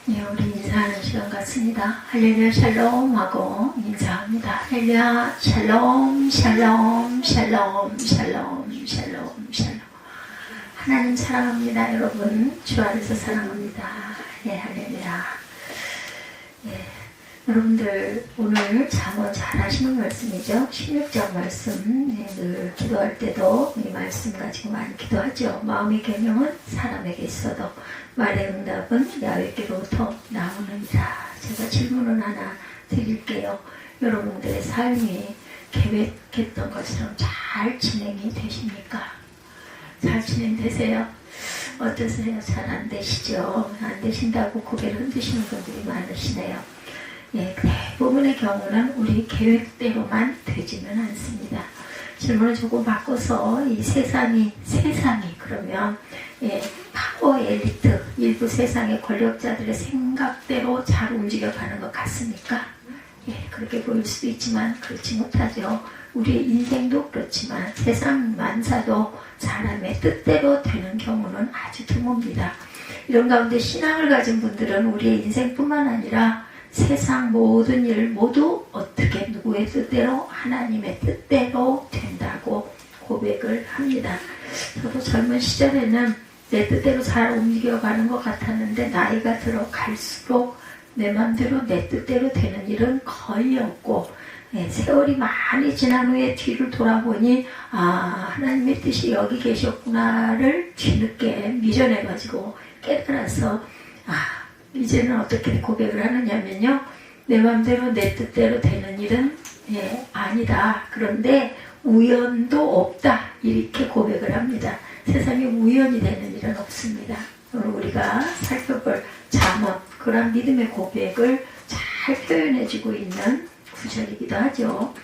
네, 우리 인사하는 시간 같습니다. 할렐루야 샬롬 하고 인사합니다. 할렐루야 샬롬 샬롬 샬롬 샬롬 샬롬 샬롬. 하나님 사랑합니다. 여러분 주 안에서 사랑합니다. 예, 할렐루야. 예, 여러분들 오늘 잠언 잘 하시는 말씀이죠. 16장 말씀. 네, 늘 기도할 때도 이 말씀 가지고 많이 기도하죠. 마음의 경영은 사람에게 있어도 말의 응답은 야훼께로부터 나오느니라. 제가 질문을 하나 드릴게요. 여러분들의 삶이 계획했던 것처럼 잘 진행이 되십니까? 잘 진행되세요? 어떠세요? 잘 안 되시죠? 안 되신다고 고개를 흔드시는 분들이 많으시네요. 예, 대부분의 경우는 우리 계획대로만 되지는 않습니다. 질문을 조금 바꿔서 이 세상이 그러면 예, 파워 엘리트 일부 세상의 권력자들의 생각대로 잘 움직여가는 것 같습니까? 예, 그렇게 보일 수도 있지만 그렇지 못하죠. 우리의 인생도 그렇지만 세상 만사도 사람의 뜻대로 되는 경우는 아주 드뭅니다. 이런 가운데 신앙을 가진 분들은 우리의 인생뿐만 아니라 세상 모든 일 모두 어떻게 누구의 뜻대로 하나님의 뜻대로 된다고 고백을 합니다. 저도 젊은 시절에는 내 뜻대로 잘 움직여가는 것 같았는데 나이가 들어갈수록 내 맘대로 내 뜻대로 되는 일은 거의 없고 세월이 많이 지난 후에 뒤를 돌아보니 하나님의 뜻이 여기 계셨구나를 뒤늦게 미련해가지고 깨달아서 이제는 어떻게 고백을 하느냐면요. 내 맘대로 내 뜻대로 되는 일은 아니다. 그런데 우연도 없다. 이렇게 고백을 합니다. 세상에 우연이 되는 일은 없습니다. 오늘 우리가 살펴볼 잠언, 그런 믿음의 고백을 잘 표현해주고 있는 구절이기도 하죠.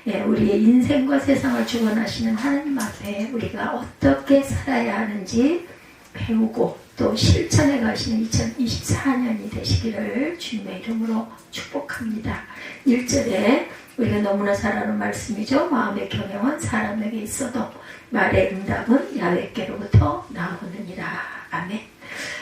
우리의 인생과 세상을 주관하시는 하나님 앞에 우리가 어떻게 살아야 하는지 배우고 또 실천해 가시는 2024년이 되시기를 주님의 이름으로 축복합니다. 1절에 우리가 너무나 잘 아는 말씀이죠. 마음의 경영은 사람에게 있어도 말의 응답은 야훼께로부터 나오느니라. 아멘.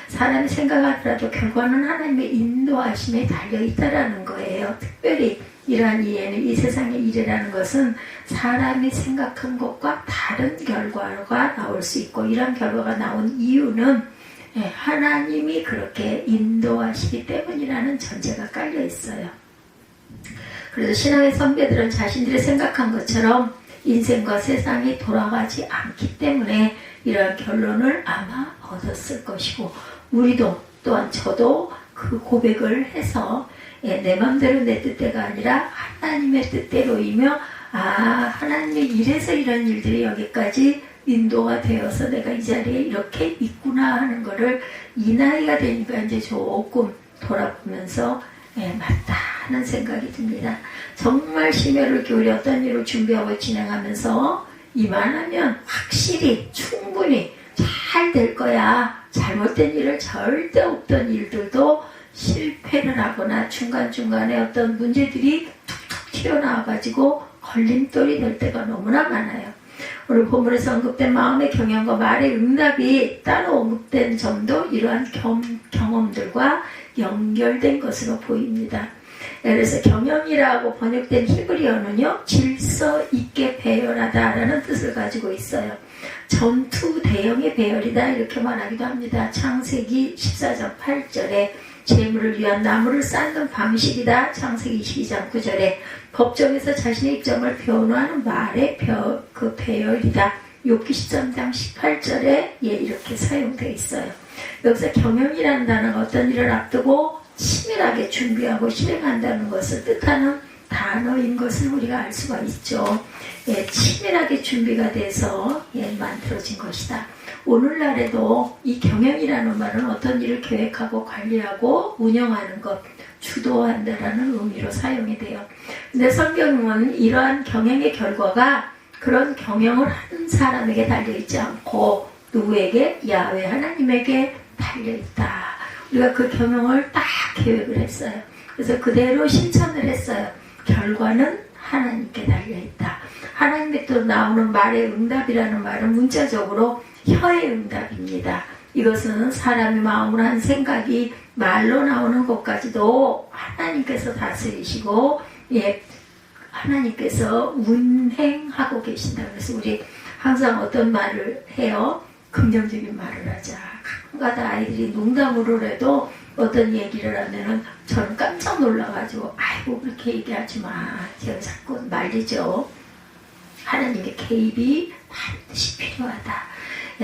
사람이 생각하더라도 결과는 하나님의 인도하심에 달려있다라는 거예요. 특별히 이러한 이해는 이 세상의 일이라는 것은 사람이 생각한 것과 다른 결과가 나올 수 있고, 이런 결과가 나온 이유는 하나님이 그렇게 인도하시기 때문이라는 전제가 깔려 있어요. 그래서 신앙의 선배들은 자신들이 생각한 것처럼 인생과 세상이 돌아가지 않기 때문에 이러한 결론을 아마 얻었을 것이고, 우리도 또한 저도 그 고백을 해서 내 맘대로 내 뜻대가 아니라 하나님의 뜻대로이며 하나님의 이래서 이런 일들이 여기까지 인도가 되어서 내가 이 자리에 이렇게 있구나 하는 거를 이 나이가 되니까 이제 조금 돌아보면서 맞다 하는 생각이 듭니다. 정말 심혈을 기울여 어떤 일을 준비하고 진행하면서 이만하면 확실히 충분히 잘 될 거야. 잘못된 일을 절대 없던 일들도 실패를 하거나 중간중간에 어떤 문제들이 툭툭 튀어나와가지고 걸림돌이 될 때가 너무나 많아요. 오늘 본문에서 언급된 마음의 경영과 말의 응답이 따로 언급된 점도 이러한 경험들과 연결된 것으로 보입니다. 그래서 경영이라고 번역된 히브리어는요, 질서 있게 배열하다라는 뜻을 가지고 있어요. 전투 대형의 배열이다 이렇게 말하기도 합니다. 창세기 14장 8절에 재물을 위한 나무를 쌓는 방식이다. 창세기 22장 9절에 법정에서 자신의 입장을 변호하는 말의 그 배열이다. 욥기 13장 18절에 이렇게 사용되어 있어요. 여기서 경영이라는 단어가 어떤 일을 앞두고 치밀하게 준비하고 실행한다는 것을 뜻하는 단어인 것을 우리가 알 수가 있죠. 치밀하게 준비가 돼서 만들어진 것이다. 오늘날에도 이 경영이라는 말은 어떤 일을 계획하고 관리하고 운영하는 것, 주도한다라는 의미로 사용이 돼요. 근데 성경은 이러한 경영의 결과가 그런 경영을 하는 사람에게 달려있지 않고 누구에게? 야훼 하나님에게 달려있다. 우리가 그 경영을 딱 계획을 했어요. 그래서 그대로 실천을 했어요. 결과는 하나님께 달려있다. 하나님의 또 나오는 말의 응답이라는 말은 문자적으로 혀의 응답입니다. 이것은 사람이 마음으로 한 생각이 말로 나오는 것까지도 하나님께서 다스리시고 하나님께서 운행하고 계신다. 그래서 우리 항상 어떤 말을 해요? 긍정적인 말을 하자. 가끔가다 아이들이 농담으로라도 어떤 얘기를 하면은 저는 깜짝 놀라가지고 아이고 그렇게 얘기하지 마. 제가 자꾸 말리죠. 하나님의 개입이 반드시 필요하다.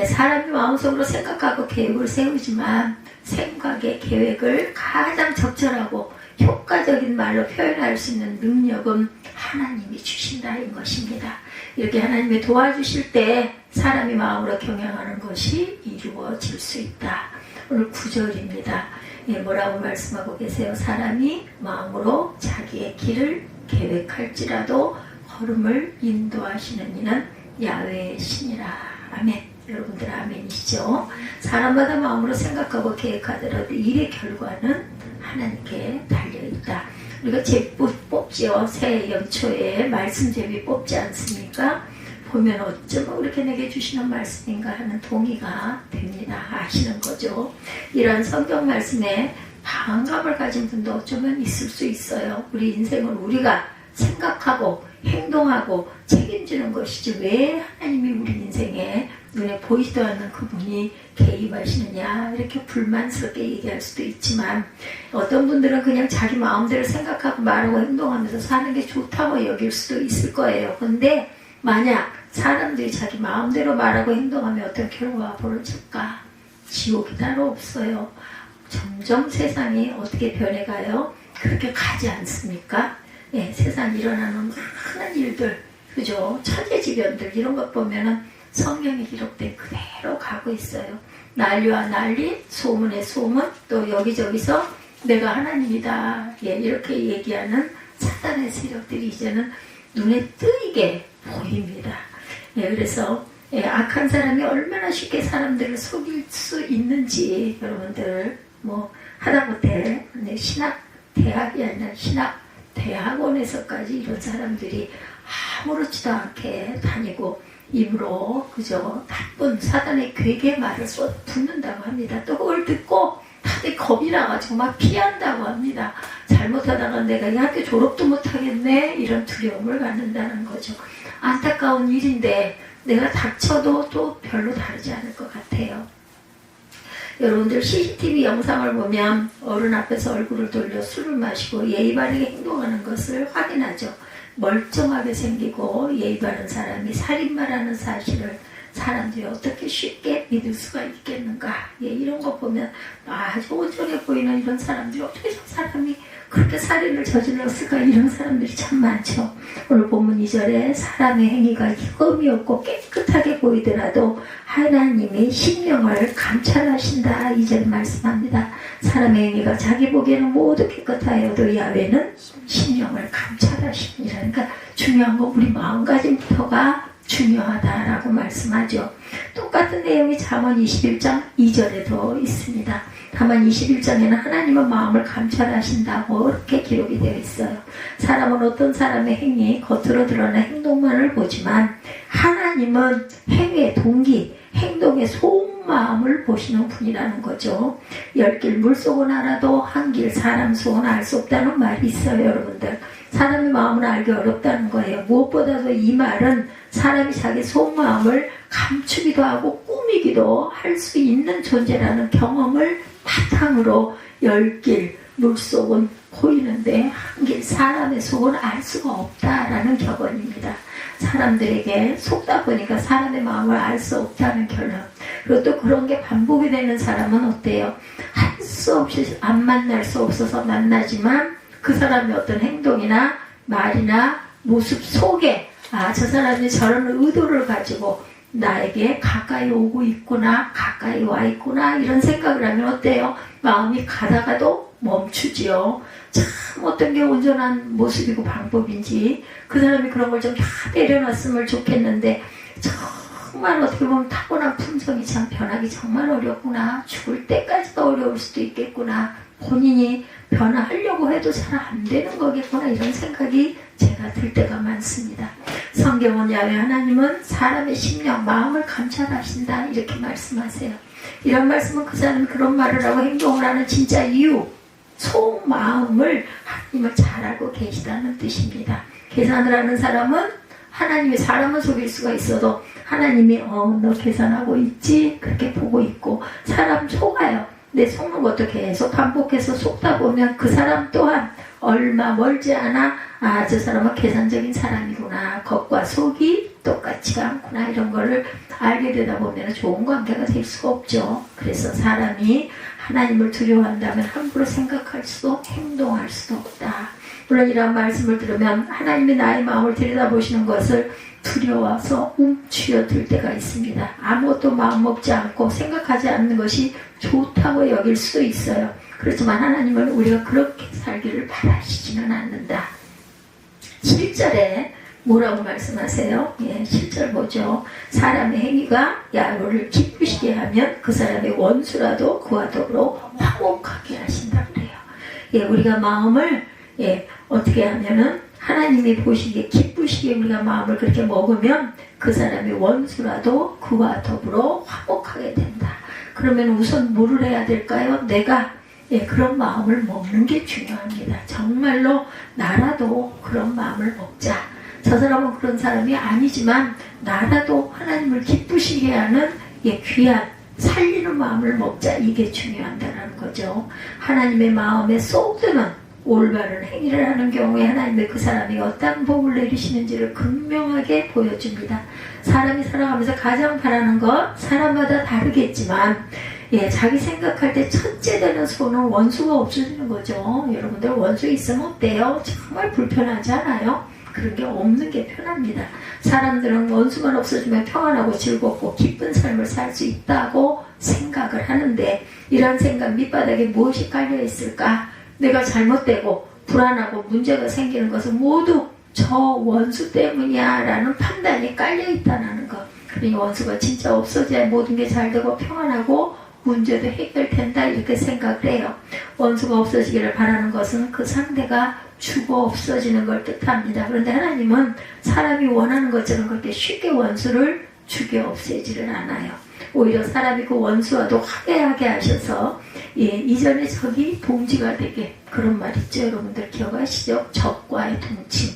사람이 마음속으로 생각하고 계획을 세우지만 생각의 계획을 가장 적절하고 효과적인 말로 표현할 수 있는 능력은 하나님이 주신다는 것입니다. 이렇게 하나님이 도와주실 때 사람이 마음으로 경영하는 것이 이루어질 수 있다. 오늘 9절입니다. 뭐라고 말씀하고 계세요? 사람이 마음으로 자기의 길을 계획할지라도 걸음을 인도하시는 이는 야훼의 신이라. 아멘. 여러분들 아멘이시죠? 사람마다 마음으로 생각하고 계획하더라도 일의 결과는 하나님께 달려있다. 우리가 제비 뽑지요. 새해 연초에 말씀 제비 뽑지 않습니까? 보면 어쩌면 그렇게 내게 주시는 말씀인가 하는 동의가 됩니다. 아시는 거죠? 이런 성경 말씀에 반감을 가진 분도 어쩌면 있을 수 있어요. 우리 인생을 우리가 생각하고 행동하고 책임지는 것이지 왜 하나님이 우리 인생에 눈에 보이지도 않는 그분이 개입하시느냐 이렇게 불만스럽게 얘기할 수도 있지만 어떤 분들은 그냥 자기 마음대로 생각하고 말하고 행동하면서 사는 게 좋다고 여길 수도 있을 거예요. 근데 만약 사람들이 자기 마음대로 말하고 행동하면 어떤 결과가 벌어질까? 지옥이 따로 없어요. 점점 세상이 어떻게 변해가요? 그렇게 가지 않습니까? 세상에 일어나는 많은 일들, 그죠? 천재지변들 이런 것 보면은 성경에 기록된 그대로 가고 있어요. 난리와 난리, 소문의 소문, 또 여기저기서 내가 하나님이다 이렇게 얘기하는 사단의 세력들이 이제는 눈에 띄게 보입니다. 그래서 악한 사람이 얼마나 쉽게 사람들을 속일 수 있는지 여러분들 뭐 하다못해 신학 대학이 아니라 신학 대학원에서까지 이런 사람들이 아무렇지도 않게 다니고 입으로 그저 나쁜 사단의 괴계 말을 쏟붙는다고 합니다. 또 그걸 듣고 다들 겁이 나가지고 막 피한다고 합니다. 잘못하다가 내가 이 학교 졸업도 못하겠네 이런 두려움을 갖는다는 거죠. 안타까운 일인데 내가 닥쳐도 또 별로 다르지 않을 것 같아요. 여러분들 CCTV 영상을 보면 어른 앞에서 얼굴을 돌려 술을 마시고 예의 바르게 행동하는 것을 확인하죠. 멀쩡하게 생기고 예의 바른 사람이 살인마라는 사실을 사람들이 어떻게 쉽게 믿을 수가 있겠는가. 이런 거 보면 아주 온전해 보이는 이런 사람들이 어떻게 저 사람이 그렇게 살인을 저질렀을까. 이런 사람들이 참 많죠. 오늘 본문 2절에 사람의 행위가 흠이 없고 깨끗하게 보이더라도 하나님이 심령을 감찰하신다. 2절에 말씀합니다. 사람의 행위가 자기 보기에는 모두 깨끗하여도 야훼는 심령을 감찰하십니다. 그러니까 중요한 건 우리 마음가짐부터가 중요하다라고 말씀하죠. 똑같은 내용이 잠언 21장 2절에도 있습니다. 다만 21장에는 하나님은 마음을 감찰하신다고 이렇게 기록이 되어 있어요. 사람은 어떤 사람의 행위, 겉으로 드러난 행동만을 보지만 하나님은 행위의 동기, 행동의 속마음을 보시는 분이라는 거죠. 10길 물속은 알아도 한 길 사람 속은 알 수 없다는 말이 있어요. 여러분들. 사람의 마음을 알기 어렵다는 거예요. 무엇보다도 이 말은 사람이 자기 속마음을 감추기도 하고 꾸미기도 할 수 있는 존재라는 경험을 바탕으로 10길 물속은 보이는데 한 길 사람의 속은 알 수가 없다라는 격언입니다. 사람들에게 속다 보니까 사람의 마음을 알 수 없다는 결론. 그리고 또 그런 게 반복이 되는 사람은 어때요? 할 수 없이 안 만날 수 없어서 만나지만 그 사람의 어떤 행동이나 말이나 모습 속에 저 사람이 저런 의도를 가지고 나에게 가까이 오고 있구나, 가까이 와 있구나 이런 생각을 하면 어때요? 마음이 가다가도 멈추지요. 참 어떤 게 온전한 모습이고 방법인지 그 사람이 그런 걸 좀 다 내려놨으면 좋겠는데 정말 어떻게 보면 타고난 품성이 참 변하기 정말 어렵구나. 죽을 때까지도 어려울 수도 있겠구나. 본인이 변화하려고 해도 잘 안 되는 거겠구나. 이런 생각이 제가 들 때가 많습니다. 성경은 야훼 하나님은 사람의 심령, 마음을 감찰하신다 이렇게 말씀하세요. 이런 말씀은 그 사람이 그런 말을 하고 행동을 하는 진짜 이유, 속마음을 하나님을 잘 알고 계시다는 뜻입니다. 계산을 하는 사람은 하나님이 사람은 속일 수가 있어도 하나님이 너 계산하고 있지? 그렇게 보고 있고, 사람 속아요. 내 속는 것도 계속 반복해서 속다 보면 그 사람 또한 얼마 멀지 않아 저 사람은 계산적인 사람이구나, 겉과 속이 똑같지가 않구나, 이런 거를 알게 되다 보면 좋은 관계가 될 수가 없죠. 그래서 사람이 하나님을 두려워한다면 함부로 생각할 수도 행동할 수도 없다. 물론 이런 말씀을 들으면 하나님이 나의 마음을 들여다보시는 것을 두려워서 움츠려들 때가 있습니다. 아무것도 마음 먹지 않고 생각하지 않는 것이 좋다고 여길 수도 있어요. 그렇지만 하나님은 우리가 그렇게 살기를 바라시지는 않는다. 7절에 뭐라고 말씀하세요? 예, 7절 보죠. 사람의 행위가 야로를 기쁘시게 하면 그 사람의 원수라도 그와 더불어 화목하게 하신다 그래요. 예, 우리가 마음을 어떻게 하면은 하나님이 보시기에 기쁘시게 우리가 마음을 그렇게 먹으면 그 사람의 원수라도 그와 더불어 화목하게 된다. 그러면 우선 뭐를 해야 될까요? 내가 그런 마음을 먹는 게 중요합니다. 정말로 나라도 그런 마음을 먹자. 저 사람은 그런 사람이 아니지만 나라도 하나님을 기쁘시게 하는 귀한 살리는 마음을 먹자. 이게 중요하다는 거죠. 하나님의 마음에 쏙 드는 올바른 행위를 하는 경우에 하나님의 그 사람이 어떤 복을 내리시는지를 극명하게 보여줍니다. 사람이 살아가면서 가장 바라는 것 사람마다 다르겠지만 자기 생각할 때 첫째 되는 소원은 원수가 없어지는 거죠. 여러분들 원수 있으면 어때요? 정말 불편하지 않아요? 그런 게 없는 게 편합니다. 사람들은 원수만 없어지면 평안하고 즐겁고 기쁜 삶을 살 수 있다고 생각을 하는데, 이러한 생각 밑바닥에 무엇이 깔려 있을까? 내가 잘못되고 불안하고 문제가 생기는 것은 모두 저 원수 때문이야 라는 판단이 깔려 있다는 것. 그러니 원수가 진짜 없어져야 모든 게 잘 되고 평안하고 문제도 해결된다, 이렇게 생각을 해요. 원수가 없어지기를 바라는 것은 그 상대가 죽어 없어지는 걸 뜻합니다. 그런데 하나님은 사람이 원하는 것처럼 그렇게 쉽게 원수를 죽여 없애지를 않아요. 오히려 사람이 그 원수와도 화해하게 하셔서 이전에 적이 동지가 되게, 그런 말 있죠. 여러분들 기억하시죠? 적과의 동침.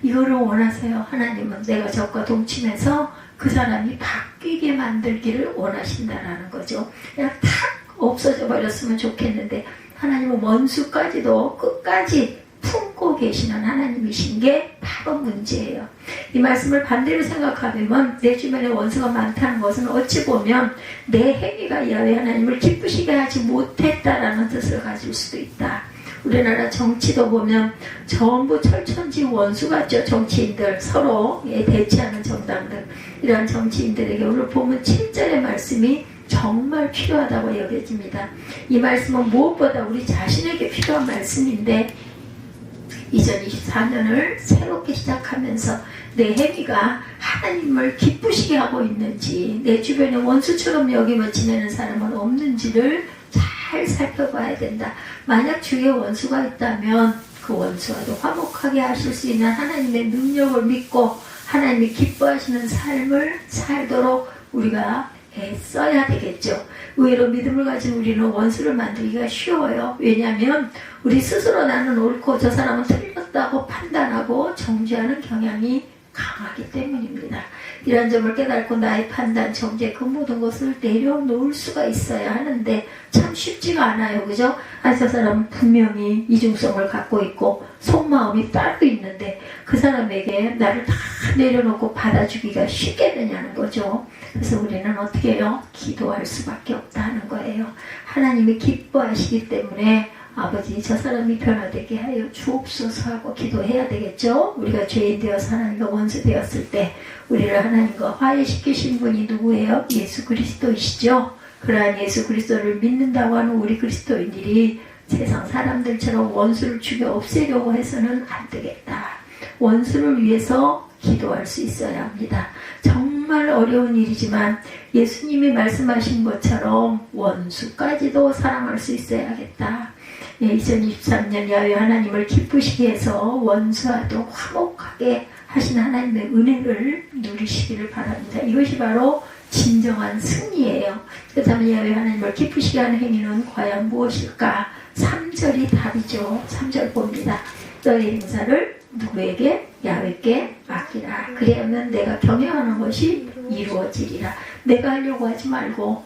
이거를 원하세요. 하나님은 내가 적과 동침해서 그 사람이 바뀌게 만들기를 원하신다라는 거죠. 그냥 탁 없어져 버렸으면 좋겠는데 하나님은 원수까지도 끝까지 품고 계시는 하나님이신 게 바로 문제예요. 이 말씀을 반대로 생각하면 내 주변에 원수가 많다는 것은 어찌 보면 내 행위가 야훼 하나님을 기쁘시게 하지 못했다라는 뜻을 가질 수도 있다. 우리나라 정치도 보면 전부 철천지 원수 같죠. 정치인들 서로 대치하는 정당들, 이러한 정치인들에게 오늘 보면 7절의 말씀이 정말 필요하다고 여겨집니다. 이 말씀은 무엇보다 우리 자신에게 필요한 말씀인데, 2024년을 새롭게 시작하면서 내 행위가 하나님을 기쁘시게 하고 있는지, 내 주변에 원수처럼 여기며 지내는 사람은 없는지를 잘 살펴봐야 된다. 만약 주위에 원수가 있다면 그 원수와도 화목하게 하실 수 있는 하나님의 능력을 믿고 하나님이 기뻐하시는 삶을 살도록 우리가 애써야 되겠죠. 의외로 믿음을 가진 우리는 원수를 만들기가 쉬워요. 왜냐하면 우리 스스로 나는 옳고 저 사람은 틀렸다고 판단하고 정죄하는 경향이 강하기 때문입니다. 이런 점을 깨닫고 나의 판단, 정죄, 그 모든 것을 내려놓을 수가 있어야 하는데 참 쉽지가 않아요. 그죠? 저 사람은 분명히 이중성을 갖고 있고 속마음이 따로 있는데 그 사람에게 나를 다 내려놓고 받아주기가 쉽겠느냐는 거죠. 그래서 우리는 어떻게 해요? 기도할 수밖에 없다 하는 거예요. 하나님이 기뻐하시기 때문에 아버지 저 사람이 변화되게 하여 주옵소서 하고 기도해야 되겠죠. 우리가 죄인 되어서 하나님과 원수 되었을 때 우리를 하나님과 화해시키신 분이 누구예요? 예수 그리스도이시죠. 그러한 예수 그리스도를 믿는다고 하는 우리 그리스도인들이 세상 사람들처럼 원수를 죽여 없애려고 해서는 안 되겠다. 원수를 위해서 기도할 수 있어야 합니다. 정말 어려운 일이지만 예수님이 말씀하신 것처럼 원수까지도 사랑할 수 있어야겠다. 2023년 야훼 하나님을 기쁘시게 해서 원수와도 화목하게 하신 하나님의 은혜를 누리시기를 바랍니다. 이것이 바로 진정한 승리예요. 그렇다면 야훼 하나님을 기쁘시게 하는 행위는 과연 무엇일까? 3절이 답이죠. 3절 봅니다. 너의 행사를 누구에게? 야훼께 맡기라. 그리하면 내가 경영하는 것이 이루어지리라. 내가 하려고 하지 말고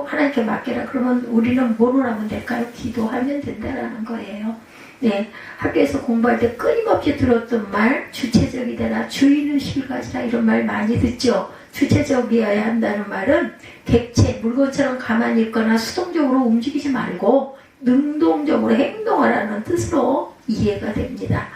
하나님께 맡기라. 그러면 우리는 뭐로 하면 될까요? 기도하면 된다라는 거예요. 네, 학교에서 공부할 때 끊임없이 들었던 말, 주체적이 되라, 주인의식을 가지라, 이런 말 많이 듣죠. 주체적이어야 한다는 말은 객체, 물건처럼 가만히 있거나 수동적으로 움직이지 말고 능동적으로 행동하라는 뜻으로 이해가 됩니다.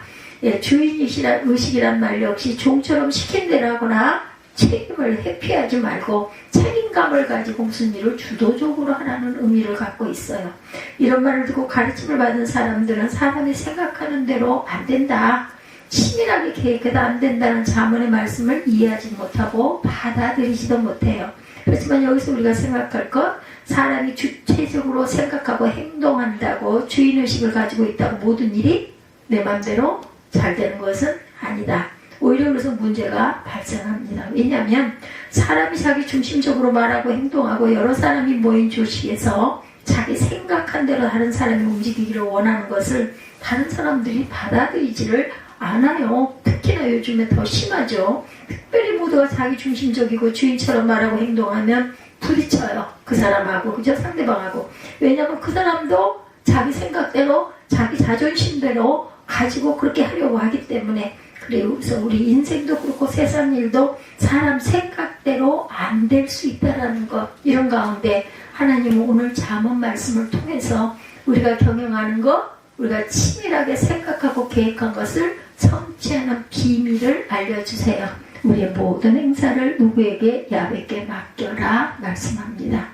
예, 주인의식이란 말 역시 종처럼 시킨 대로 하거나 책임을 회피하지 말고 책임감을 가지고 무슨 일을 주도적으로 하라는 의미를 갖고 있어요. 이런 말을 듣고 가르침을 받은 사람들은 사람이 생각하는 대로 안 된다, 치밀하게 계획해도 안 된다는 자문의 말씀을 이해하지 못하고 받아들이지도 못해요. 그렇지만 여기서 우리가 생각할 것, 사람이 주체적으로 생각하고 행동한다고 주인의식을 가지고 있다고 모든 일이 내 맘대로 잘 되는 것은 아니다. 오히려 그래서 문제가 발생합니다. 왜냐하면 사람이 자기 중심적으로 말하고 행동하고 여러 사람이 모인 조직에서 자기 생각한 대로 다른 사람이 움직이기를 원하는 것을 다른 사람들이 받아들이지를 않아요. 특히나 요즘에 더 심하죠. 특별히 모두가 자기 중심적이고 주인처럼 말하고 행동하면 부딪혀요. 그 사람하고, 그죠? 상대방하고. 왜냐하면 그 사람도 자기 생각대로, 자기 자존심대로 가지고 그렇게 하려고 하기 때문에. 그래서 우리 인생도 그렇고 세상 일도 사람 생각대로 안 될 수 있다라는 것, 이런 가운데 하나님은 오늘 잠언 말씀을 통해서 우리가 경영하는 것, 우리가 치밀하게 생각하고 계획한 것을 성취하는 비밀을 알려주세요. 우리의 모든 행사를 누구에게? 야훼께 맡겨라 말씀합니다.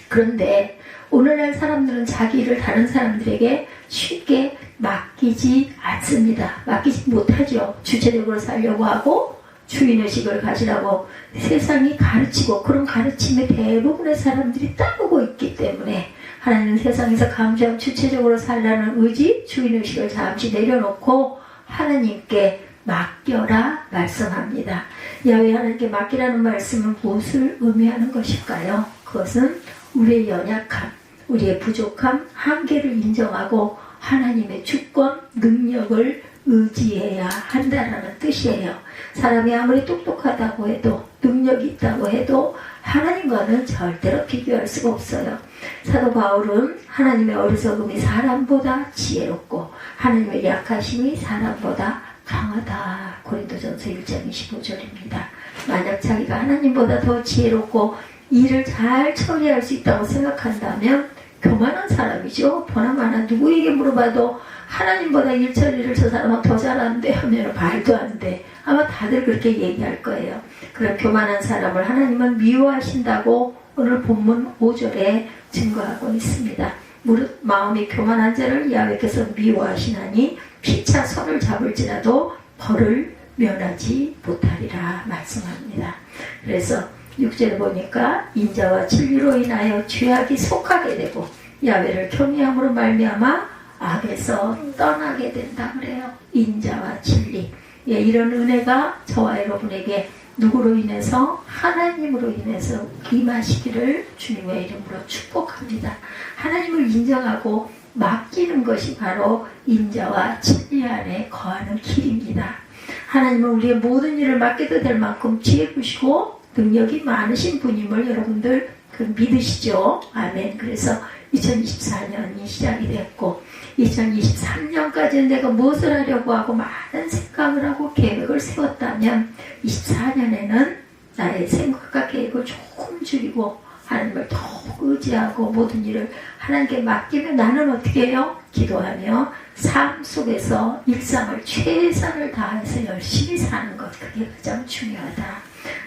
그런데 오늘날 사람들은 자기 일을 다른 사람들에게 쉽게 맡기지 않습니다. 맡기지 못하죠. 주체적으로 살려고 하고 주인의식을 가지라고 세상이 가르치고, 그런 가르침에 대부분의 사람들이 따르고 있기 때문에 하나님은 세상에서 감정 주체적으로 살라는 의지, 주인의식을 잠시 내려놓고 하나님께 맡겨라 말씀합니다. 야훼 하나님께 맡기라는 말씀은 무엇을 의미하는 것일까요? 그것은 우리의 연약함, 우리의 부족함, 한계를 인정하고 하나님의 주권, 능력을 의지해야 한다는 뜻이에요. 사람이 아무리 똑똑하다고 해도, 능력이 있다고 해도 하나님과는 절대로 비교할 수가 없어요. 사도 바울은 하나님의 어리석음이 사람보다 지혜롭고 하나님의 약하심이 사람보다 강하다. 고린도전서 1장 25절입니다. 만약 자기가 하나님보다 더 지혜롭고 일을 잘 처리할 수 있다고 생각한다면 교만한 사람이죠. 보나마나 누구에게 물어봐도 하나님보다 일 처리를 저 사람은 더 잘하는데 하면 말도 안 돼. 아마 다들 그렇게 얘기할 거예요. 그런 교만한 사람을 하나님은 미워하신다고 오늘 본문 5절에 증거하고 있습니다. 무릇 마음이 교만한 자를 야훼께서 미워하시나니 피차 손을 잡을지라도 벌을 면하지 못하리라 말씀합니다. 그래서 6절에 보니까 인자와 진리로 인하여 죄악이 속하게 되고 야훼를 경외함으로 말미암아 악에서 떠나게 된다 그래요. 인자와 진리. 예, 이런 은혜가 저와 여러분에게 누구로 인해서? 하나님으로 인해서 임하시기를 주님의 이름으로 축복합니다. 하나님을 인정하고 맡기는 것이 바로 인자와 진리 안에 거하는 길입니다. 하나님은 우리의 모든 일을 맡겨도 될 만큼 지혜 주시고 능력이 많으신 분임을 여러분들 믿으시죠? 아멘. 그래서 2024년이 시작이 됐고 2023년까지는 내가 무엇을 하려고 하고 많은 생각을 하고 계획을 세웠다면 24년에는 나의 생각과 계획을 조금 줄이고 하나님을 더욱 의지하고 모든 일을 하나님께 맡기면 나는 어떻게 해요? 기도하며 삶 속에서 일상을 최선을 다해서 열심히 사는 것, 그게 가장 중요하다.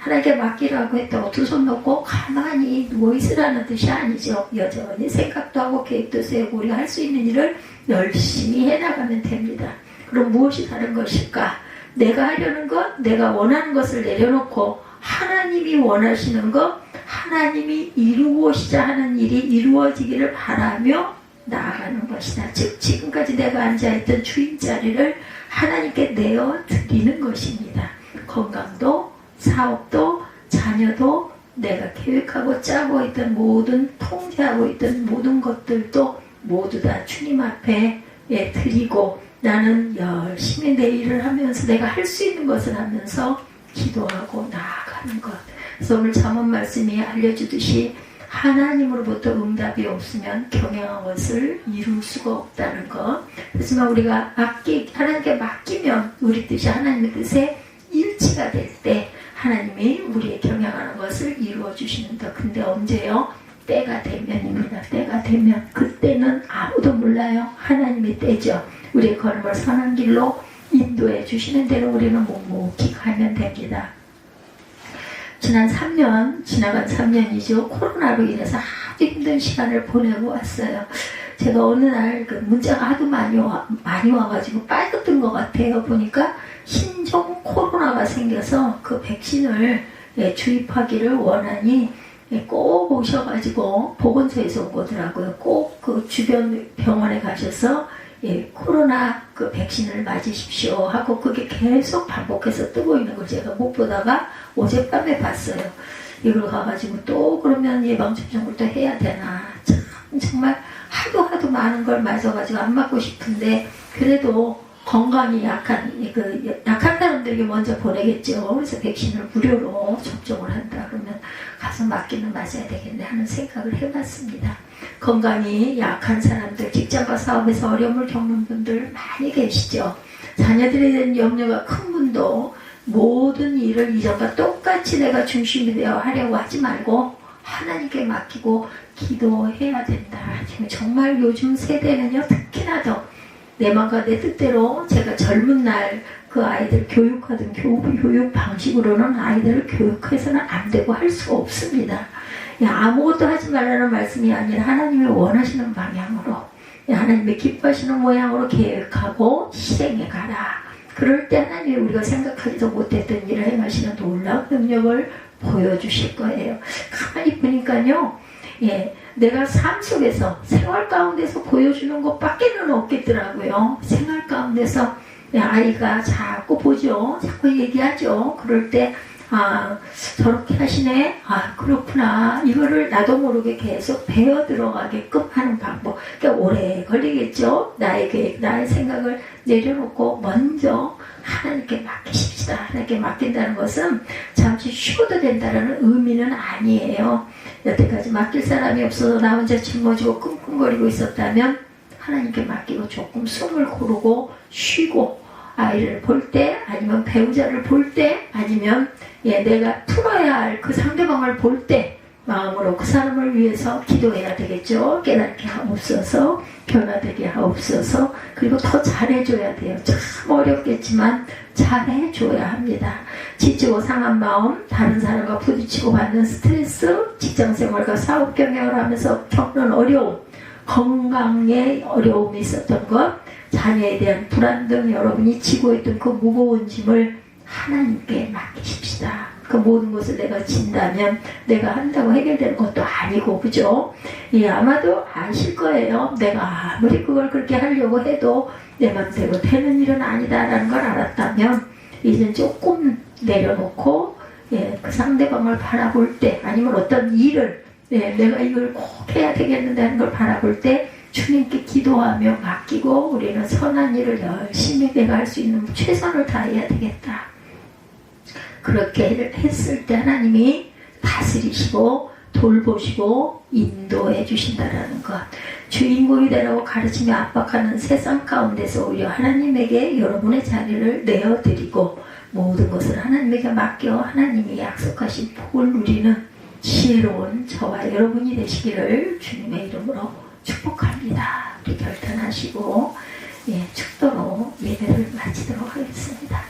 하나님께 맡기라고 했다고 두 손 놓고 가만히 누워있으라는 뜻이 아니죠. 여전히 생각도 하고 계획도 세우고 우리가 할 수 있는 일을 열심히 해나가면 됩니다. 그럼 무엇이 다른 것일까? 내가 하려는 것, 내가 원하는 것을 내려놓고 하나님이 원하시는 것, 하나님이 이루고시자 하는 일이 이루어지기를 바라며 나아가는 것이다. 즉 지금까지 내가 앉아있던 주인 자리를 하나님께 내어드리는 것입니다. 건강도, 사업도, 자녀 자녀도 내가 계획하고 짜고 있던 모든 통제하고 있던 모든 것들도 모두 다 주님 앞에 드리고 나는 열심히 내 일을 하면서 내가 할 수 있는 것을 하면서 기도하고 나아가는 것. 그래서 오늘 잠언 말씀이 알려주듯이 하나님으로부터 응답이 없으면 경영한 것을 이룰 수가 없다는 것. 그렇지만 우리가 하나님께 맡기면 우리 뜻이 하나님의 뜻에 일치가 될 때 하나님이 우리의 경영하는 것을 이루어 주시는다. 근데 언제요? 때가 되면입니다. 때가 되면. 그때는 아무도 몰라요. 하나님의 때죠. 우리의 걸음을 선한 길로 인도해 주시는 대로 우리는 묵묵히 가면 됩니다. 지나간 3년이죠. 코로나로 인해서 아주 힘든 시간을 보내고 왔어요. 제가 어느 날 그 문자가 하도 많이 와가지고 빨갛던 것 같아요. 보니까 신종 코로나가 생겨서 그 백신을 주입하기를 원하니 꼭 오셔가지고 보건소에서 온 거더라고요. 꼭 그 주변 병원에 가셔서 코로나 그 백신을 맞으십시오 하고 그게 계속 반복해서 뜨고 있는 걸 제가 못 보다가 어젯밤에 봤어요. 이걸 가가지고 또 그러면 예방접종을 또 해야 되나. 정말 하도 많은 걸 맞아가지고 안 맞고 싶은데 그래도 건강이 약한 사람들에게 먼저 보내겠죠. 그래서 백신을 무료로 접종을 한다 그러면 가서 맞기는 맞아야 되겠네 하는 생각을 해봤습니다. 건강이 약한 사람들, 직장과 사업에서 어려움을 겪는 분들 많이 계시죠. 자녀들에 대한 염려가 큰 분도 모든 일을 이전과 똑같이 내가 중심이 되어 하려고 하지 말고 하나님께 맡기고 기도해야 된다. 지금 정말 요즘 세대는요, 특히나 더 내 맘과 내 뜻대로 제가 젊은 날 그 아이들 교육하던 교육 방식으로는 아이들을 교육해서는 안 되고 할 수가 없습니다. 아무것도 하지 말라는 말씀이 아니라 하나님이 원하시는 방향으로 하나님이 기뻐하시는 모양으로 계획하고 실행해 가라. 그럴 때 하나님이 우리가 생각하지도 못했던 일을 행하시는 놀라운 능력을 보여주실 거예요. 가만히 보니까요. 내가 삶 속에서 생활 가운데서 보여주는 것밖에는 없겠더라고요. 생활 가운데서 아이가 자꾸 보죠. 자꾸 얘기하죠. 그럴 때 저렇게 하시네. 그렇구나. 이거를 나도 모르게 계속 배워 들어가게끔 하는 방법. 그러니까 오래 걸리겠죠. 나의 계획, 나의 생각을 내려놓고 먼저 하나님께 맡기십시다. 하나님께 맡긴다는 것은 잠시 쉬어도 된다는 의미는 아니에요. 여태까지 맡길 사람이 없어서 나 혼자 짊어지고 끙끙거리고 있었다면 하나님께 맡기고 조금 숨을 고르고 쉬고 아이를 볼 때 아니면 배우자를 볼 때 아니면 내가 풀어야 할 그 상대방을 볼 때 마음으로 그 사람을 위해서 기도해야 되겠죠. 깨닫게 하옵소서, 변화되게 하옵소서. 그리고 더 잘해줘야 돼요. 참 어렵겠지만 잘해줘야 합니다. 지치고 상한 마음, 다른 사람과 부딪히고 받는 스트레스, 직장생활과 사업 경영을 하면서 겪는 어려움, 건강에 어려움이 있었던 것, 자녀에 대한 불안 등 여러분이 지고 있던 그 무거운 짐을 하나님께 맡기십시다. 그 모든 것을 내가 진다면 내가 한다고 해결되는 것도 아니고, 그죠? 아마도 아실 거예요. 내가 아무리 그걸 그렇게 하려고 해도 내 맘대로 되는 일은 아니다라는 걸 알았다면 이젠 조금 내려놓고 그 상대방을 바라볼 때 아니면 어떤 일을 내가 이걸 꼭 해야 되겠는데 하는 걸 바라볼 때 주님께 기도하며 맡기고 우리는 선한 일을 열심히 내가 할 수 있는 최선을 다해야 되겠다. 그렇게 했을 때 하나님이 다스리시고 돌보시고 인도해 주신다라는 것. 주인공이 되라고 가르치며 압박하는 세상 가운데서 오히려 하나님에게 여러분의 자리를 내어드리고 모든 것을 하나님에게 맡겨 하나님이 약속하신 복을 누리는 지혜로운 저와 여러분이 되시기를 주님의 이름으로 축복합니다. 우리 결단하시고 축도로 예배를 마치도록 하겠습니다.